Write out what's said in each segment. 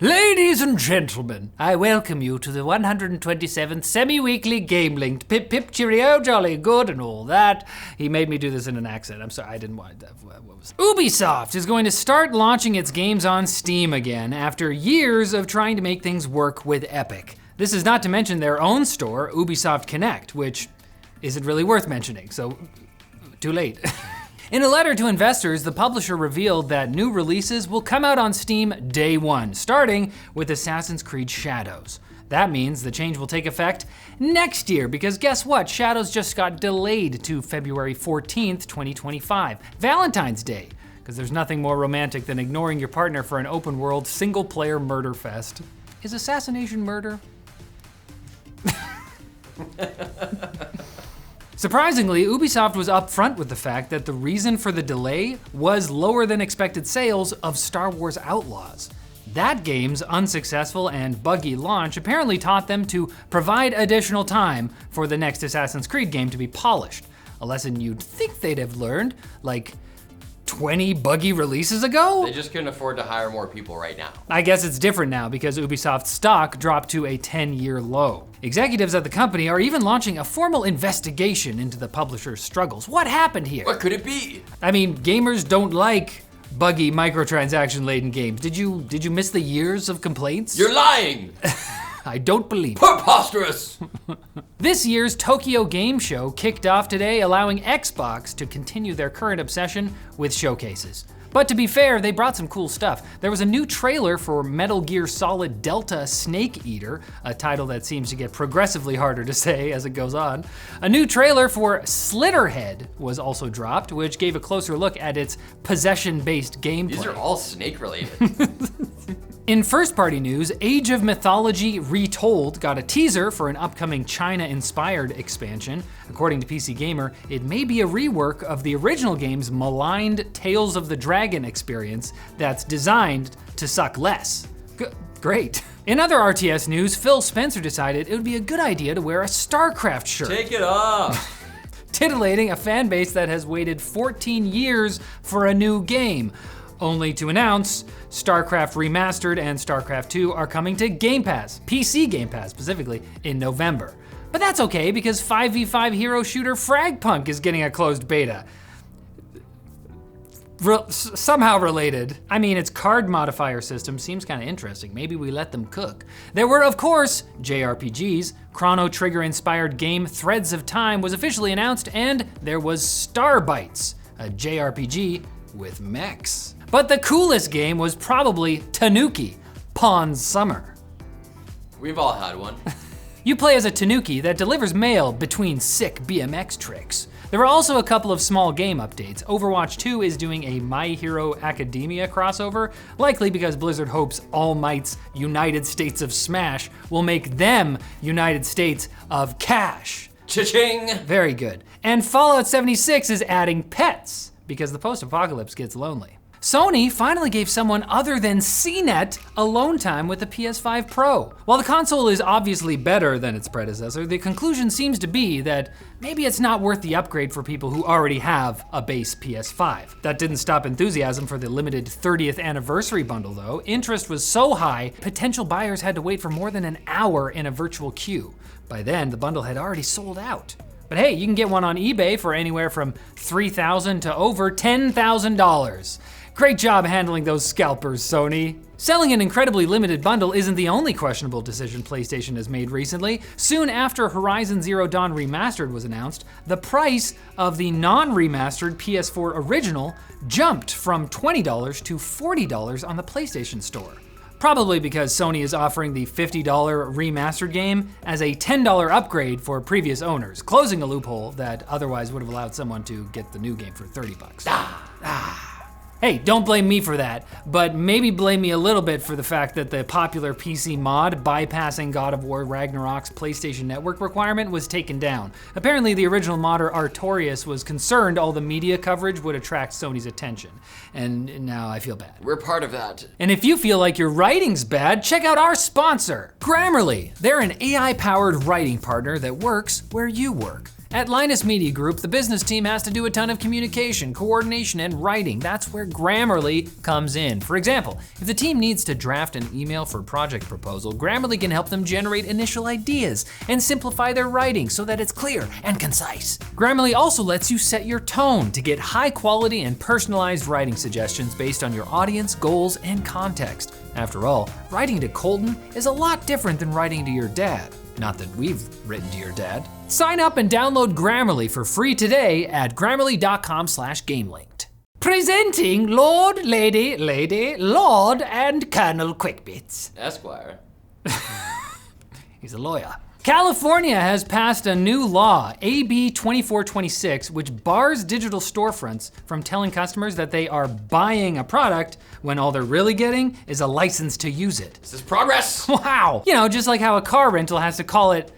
Ladies and gentlemen, I welcome you to the 127th semi-weekly Game Linked. Pip pip cheerio, jolly good and all that. He made me do this in an accent. I'm sorry, I didn't want that. What was Ubisoft is going to start launching its games on Steam again after years of trying to make things work with Epic. This is not to mention their own store, Ubisoft Connect, which isn't really worth mentioning, so too late. In a letter to investors, the publisher revealed that new releases will come out on Steam day one, starting with Assassin's Creed Shadows. That means the change will take effect next year, because guess what? Shadows just got delayed to February 14th, 2025, Valentine's Day, because there's nothing more romantic than ignoring your partner for an open world, single-player murder fest. Is assassination murder? Surprisingly, Ubisoft was upfront with the fact that the reason for the delay was lower than expected sales of Star Wars Outlaws. That game's unsuccessful and buggy launch apparently taught them to provide additional time for the next Assassin's Creed game to be polished. A lesson you'd think they'd have learned, like 20 buggy releases ago? They just couldn't afford to hire more people right now. I guess it's different now because Ubisoft's stock dropped to a 10-year low. Executives at the company are even launching a formal investigation into the publisher's struggles. What happened here? What could it be? I mean, gamers don't like buggy microtransaction-laden games. Did you miss the years of complaints? You're lying! I don't believe it. Preposterous! This year's Tokyo Game Show kicked off today, allowing Xbox to continue their current obsession with showcases. But to be fair, they brought some cool stuff. There was a new trailer for Metal Gear Solid Delta Snake Eater, a title that seems to get progressively harder to say as it goes on. A new trailer for Slitterhead was also dropped, which gave a closer look at its possession-based gameplay. These are all snake related. In first-party news, Age of Mythology Retold got a teaser for an upcoming China-inspired expansion. According to PC Gamer, it may be a rework of the original game's maligned Tales of the Dragon experience that's designed to suck less. Great. In other RTS news, Phil Spencer decided it would be a good idea to wear a StarCraft shirt. Take it off! Titillating a fan base that has waited 14 years for a new game. Only to announce StarCraft Remastered and StarCraft 2 are coming to Game Pass, PC Game Pass specifically, in November. But that's okay because 5v5 hero shooter Fragpunk is getting a closed beta. Somehow related. I mean, its card modifier system seems kind of interesting. Maybe we let them cook. There were, of course, JRPGs. Chrono Trigger-inspired game Threads of Time was officially announced, and there was Starbites, a JRPG with mechs. But the coolest game was probably Tanuki, Pawn's Summer. We've all had one. You play as a Tanuki that delivers mail between sick BMX tricks. There were also a couple of small game updates. Overwatch 2 is doing a My Hero Academia crossover, likely because Blizzard hopes All Might's United States of Smash will make them United States of Cash. Cha-ching! Very good. And Fallout 76 is adding pets, because the post-apocalypse gets lonely. Sony finally gave someone other than CNET alone time with the PS5 Pro. While the console is obviously better than its predecessor, the conclusion seems to be that maybe it's not worth the upgrade for people who already have a base PS5. That didn't stop enthusiasm for the limited 30th anniversary bundle though. Interest was so high, potential buyers had to wait for more than an hour in a virtual queue. By then, the bundle had already sold out. But hey, you can get one on eBay for anywhere from $3,000 to over $10,000. Great job handling those scalpers, Sony. Selling an incredibly limited bundle isn't the only questionable decision PlayStation has made recently. Soon after Horizon Zero Dawn Remastered was announced, the price of the non-remastered PS4 original jumped from $20 to $40 on the PlayStation Store. Probably because Sony is offering the $50 remastered game as a $10 upgrade for previous owners, closing a loophole that otherwise would have allowed someone to get the new game for $30. Hey, don't blame me for that, but maybe blame me a little bit for the fact that the popular PC mod bypassing God of War Ragnarok's PlayStation Network requirement was taken down. Apparently the original modder Artorias was concerned all the media coverage would attract Sony's attention, and now I feel bad. We're part of that. And if you feel like your writing's bad, check out our sponsor, Grammarly. They're an AI-powered writing partner that works where you work. At Linus Media Group, the business team has to do a ton of communication, coordination, and writing. That's where Grammarly comes in. For example, if the team needs to draft an email for a project proposal, Grammarly can help them generate initial ideas and simplify their writing so that it's clear and concise. Grammarly also lets you set your tone to get high quality and personalized writing suggestions based on your audience, goals, and context. After all, writing to Colton is a lot different than writing to your dad. Not that we've written to your dad. Sign up and download Grammarly for free today at grammarly.com/gamelinked. Presenting Lord, Lord, and Colonel Quickbits. Esquire. He's a lawyer. California has passed a new law, AB 2426, which bars digital storefronts from telling customers that they are buying a product when all they're really getting is a license to use it. This is progress. Wow. You know, just like how a car rental has to call it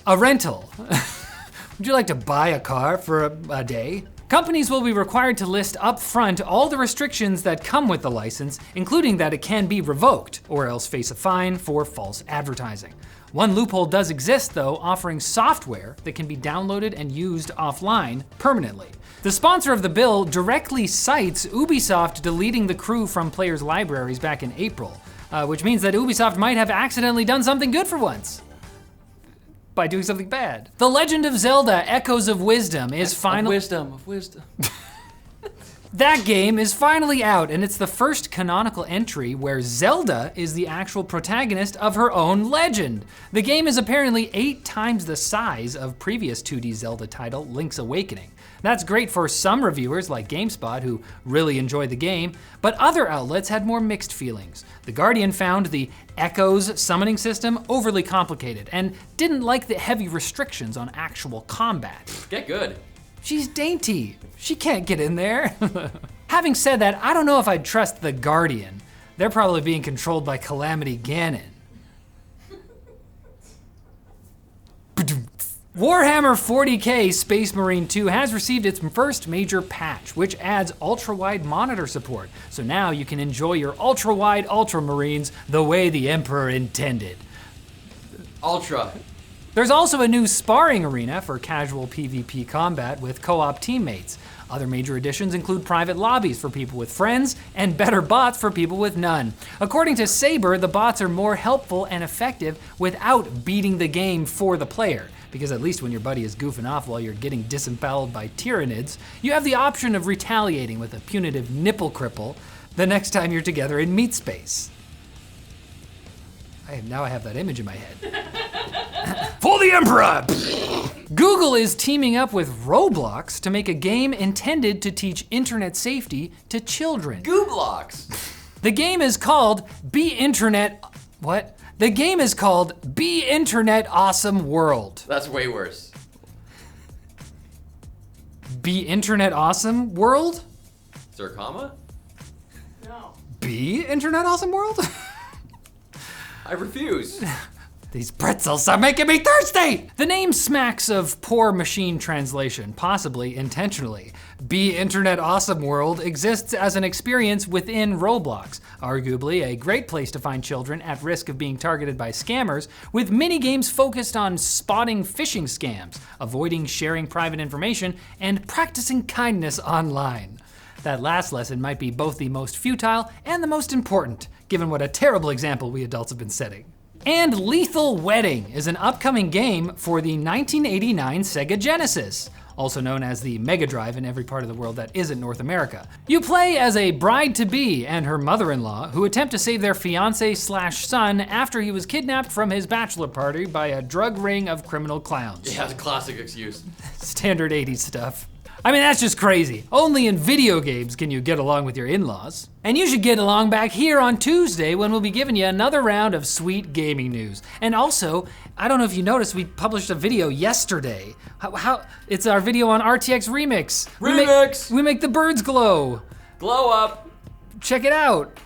a rental. Would you like to buy a car for a day? Companies will be required to list up front all the restrictions that come with the license, including that it can be revoked or else face a fine for false advertising. One loophole does exist though, offering software that can be downloaded and used offline permanently. The sponsor of the bill directly cites Ubisoft deleting the crew from players' libraries back in April, which means that Ubisoft might have accidentally done something good for once by doing something bad. The Legend of Zelda: Echoes of Wisdom is finally— Of wisdom. That game is finally out, and it's the first canonical entry where Zelda is the actual protagonist of her own legend. The game is apparently 8 times the size of previous 2D Zelda title, Link's Awakening. That's great for some reviewers like GameSpot who really enjoyed the game, but other outlets had more mixed feelings. The Guardian found the Echoes summoning system overly complicated and didn't like the heavy restrictions on actual combat. Get good. She's dainty. She can't get in there. Having said that, I don't know if I'd trust the Guardian. They're probably being controlled by Calamity Ganon. Warhammer 40K Space Marine 2 has received its first major patch, which adds ultra-wide monitor support. So now you can enjoy your ultra-wide Ultramarines the way the Emperor intended. Ultra. There's also a new sparring arena for casual PvP combat with co-op teammates. Other major additions include private lobbies for people with friends and better bots for people with none. According to Saber, the bots are more helpful and effective without beating the game for the player, because at least when your buddy is goofing off while you're getting disemboweled by Tyranids, you have the option of retaliating with a punitive nipple cripple the next time you're together in meat space. Now I have that image in my head. For the Emperor! Google is teaming up with Roblox to make a game intended to teach internet safety to children. Gooblox. The game is called Be Internet Awesome World. That's way worse. Be Internet Awesome World? Is there a comma? No. Be Internet Awesome World? I refuse. These pretzels are making me thirsty! The name smacks of poor machine translation, possibly intentionally. Be Internet Awesome World exists as an experience within Roblox, arguably a great place to find children at risk of being targeted by scammers, with mini-games focused on spotting phishing scams, avoiding sharing private information, and practicing kindness online. That last lesson might be both the most futile and the most important, given what a terrible example we adults have been setting. And Lethal Wedding is an upcoming game for the 1989 Sega Genesis, also known as the Mega Drive in every part of the world that isn't North America. You play as a bride-to-be and her mother-in-law who attempt to save their fiance/son after he was kidnapped from his bachelor party by a drug ring of criminal clowns. Yeah, it's a classic excuse. Standard 80s stuff. I mean, that's just crazy. Only in video games can you get along with your in-laws. And you should get along back here on Tuesday when we'll be giving you another round of sweet gaming news. And also, I don't know if you noticed, we published a video yesterday. It's our video on RTX Remix. Remix! We make the birds glow. Glow up. Check it out.